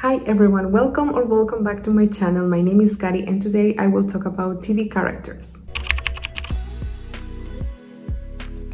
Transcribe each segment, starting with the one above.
Hi everyone, welcome back to my channel. My name is Kari and today I will talk about TV characters.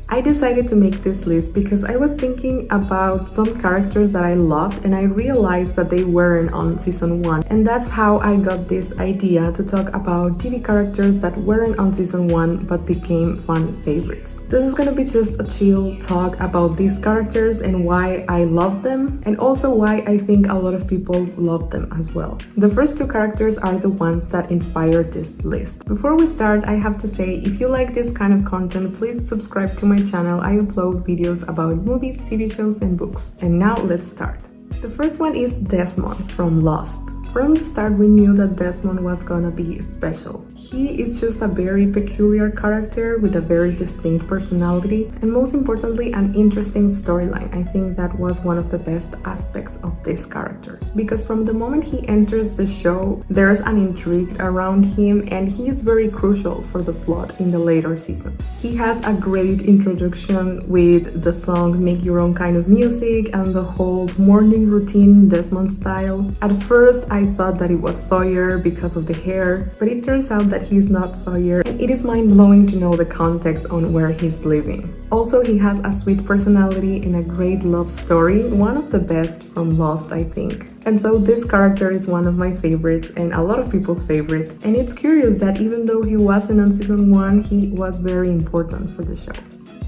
I decided to make this list because I was thinking about some characters that I loved and I realized that they weren't on season 1, and that's how I got this idea to talk about TV characters that weren't on season 1 but became fun favorites. This is gonna be just a chill talk about these characters and why I love them, and also why I think a lot of people love them as well. The first two characters are the ones that inspired this list. Before we start, I have to say, if you like this kind of content, please subscribe to my channel. I upload videos about movies, TV shows, and books. And now let's start. The first one is Desmond from Lost. From the start, we knew that Desmond was gonna be special. He is just a very peculiar character with a very distinct personality and most importantly, an interesting storyline. I think that was one of the best aspects of this character. Because from the moment he enters the show, there's an intrigue around him and he is very crucial for the plot in the later seasons. He has a great introduction with the song Make Your Own Kind of Music and the whole morning routine Desmond style. At first, I thought that it was Sawyer because of the hair, but it turns out that he's not Sawyer, and it is mind-blowing to know the context on where he's living. Also, he has a sweet personality and a great love story, one of the best from Lost, I think. And so this character is one of my favorites and a lot of people's favorite, and it's curious that even though he wasn't on season 1, he was very important for the show.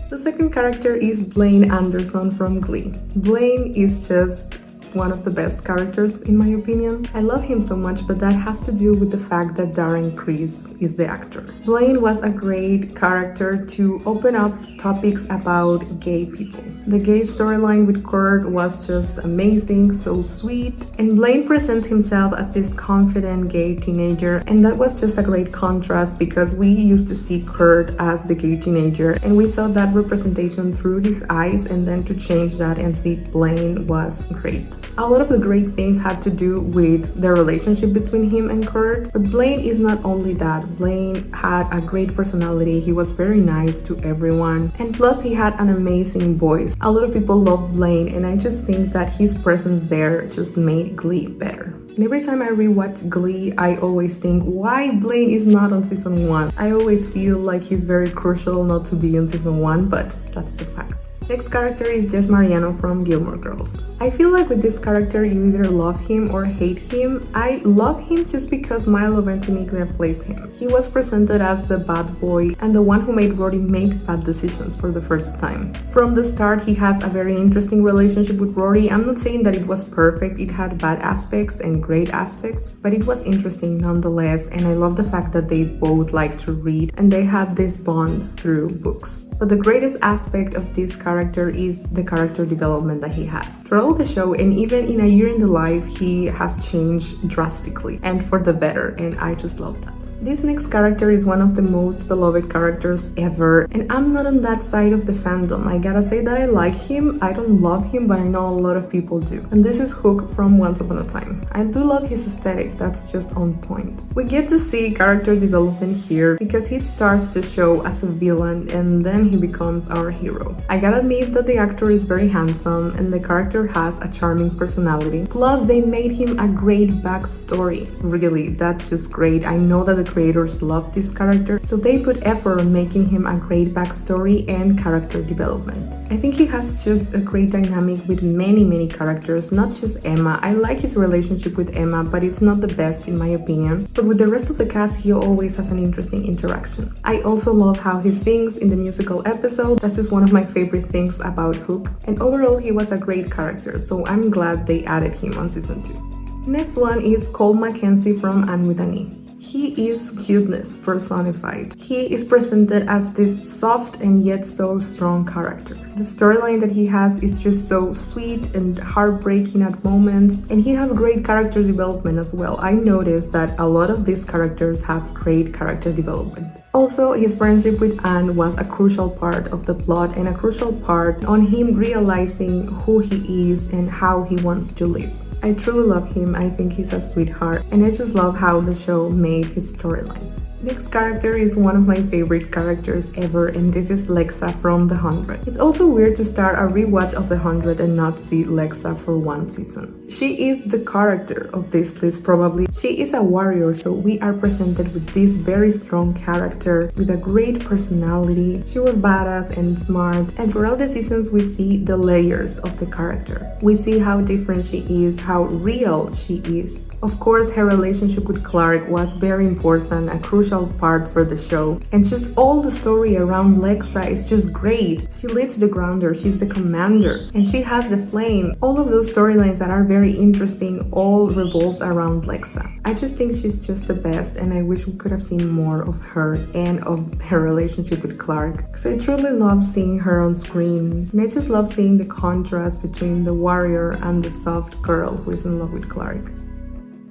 The second character is Blaine Anderson from Glee. Blaine is just one of the best characters in my opinion. I love him so much, but that has to do with the fact that Darren Criss is the actor. Blaine was a great character to open up topics about gay people. The gay storyline with Kurt was just amazing, so sweet, and Blaine presents himself as this confident gay teenager, and that was just a great contrast because we used to see Kurt as the gay teenager and we saw that representation through his eyes, and then to change that and see Blaine was great. A lot of the great things had to do with the relationship between him and Kurt, but Blaine is not only that. Blaine had a great personality, he was very nice to everyone, and plus he had an amazing voice. A lot of people love Blaine, and I just think that his presence there just made Glee better. And every time I rewatch Glee, I always think, why Blaine is not on season 1? I always feel like he's very crucial not to be on season 1, but that's the fact. Next character is Jess Mariano from Gilmore Girls. I feel like with this character you either love him or hate him. I love him just because Milo Ventimiglia plays him. He was presented as the bad boy and the one who made Rory make bad decisions for the first time. From the start, he has a very interesting relationship with Rory. I'm not saying that it was perfect, it had bad aspects and great aspects, but it was interesting nonetheless, and I love the fact that they both like to read and they had this bond through books. But the greatest aspect of this character is the character development that he has. Throughout the show and even in A Year in the Life, he has changed drastically and for the better, and I just love that. This next character is one of the most beloved characters ever, and I'm not on that side of the fandom. I gotta say that I like him. I don't love him, but I know a lot of people do. And this is Hook from Once Upon a Time. I do love his aesthetic, that's just on point. We get to see character development here because he starts the show as a villain and then he becomes our hero. I gotta admit that the actor is very handsome and the character has a charming personality. Plus, they made him a great backstory. Really, that's just great. I know that the creators love this character, so they put effort on making him a great backstory and character development. I think he has just a great dynamic with many characters, not just Emma. I like his relationship with Emma, but it's not the best in my opinion. But with the rest of the cast, he always has an interesting interaction. I also love how he sings in the musical episode. That's just one of my favorite things about Hook. And overall, he was a great character, so I'm glad they added him on season 2. Next one is Cole Mackenzie from Anne with an E. He is cuteness personified. He is presented as this soft and yet so strong character. The storyline that he has is just so sweet and heartbreaking at moments, and he has great character development as well. I noticed that a lot of these characters have great character development. Also, his friendship with Anne was a crucial part of the plot and a crucial part on him realizing who he is and how he wants to live. I truly love him. I think he's a sweetheart, and I just love how the show made his storyline. Next character is one of my favorite characters ever, and this is Lexa from The 100. It's also weird to start a rewatch of The 100 and not see Lexa for one season. She is the character of this list probably. She is a warrior, so we are presented with this very strong character with a great personality. She was badass and smart, and throughout the seasons we see the layers of the character. We see how different she is, how real she is. Of course, her relationship with Clark was very important, a crucial part for the show, and just all the story around Lexa is just great. She leads the grounder, she's the commander, and she has the flame. All of those storylines that are very interesting all revolves around Lexa. I just think she's just the best, and I wish we could have seen more of her and of her relationship with Clark. So I truly love seeing her on screen, and I just love seeing the contrast between the warrior and the soft girl who is in love with Clark.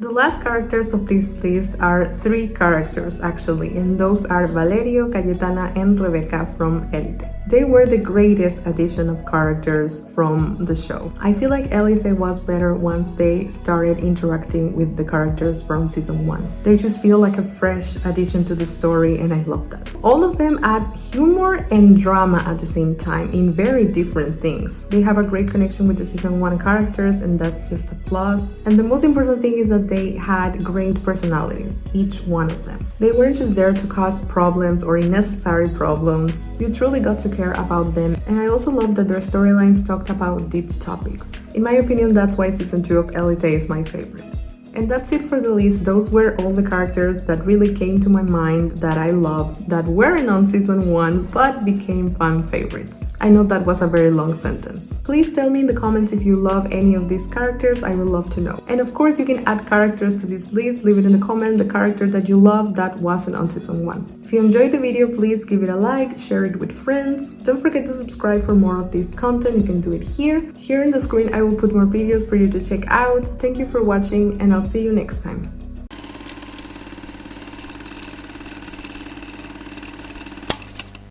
The last characters of this list are 3 characters actually, and those are Valerio, Cayetana, and Rebeka from Elite. They were the greatest addition of characters from the show. I feel like Elite was better once they started interacting with the characters from season 1. They just feel like a fresh addition to the story, and I love that. All of them add humor and drama at the same time in very different things. They have a great connection with the season 1 characters, and that's just a plus. And the most important thing is that they had great personalities, each one of them. They weren't just there to cause problems or unnecessary problems. You truly got to care about them, and I also love that their storylines talked about deep topics. In my opinion, that's why season 2 of Elite is my favorite. And that's it for the list. Those were all the characters that really came to my mind that I loved, that weren't on season 1 but became fan favorites. I know that was a very long sentence. Please tell me in the comments if you love any of these characters. I would love to know. And of course, you can add characters to this list. Leave it in the comment, the character that you love that wasn't on season 1. If you enjoyed the video, please give it a like, share it with friends. Don't forget to subscribe for more of this content. You can do it here. Here on the screen, I will put more videos for you to check out. Thank you for watching, and I'll see you next time.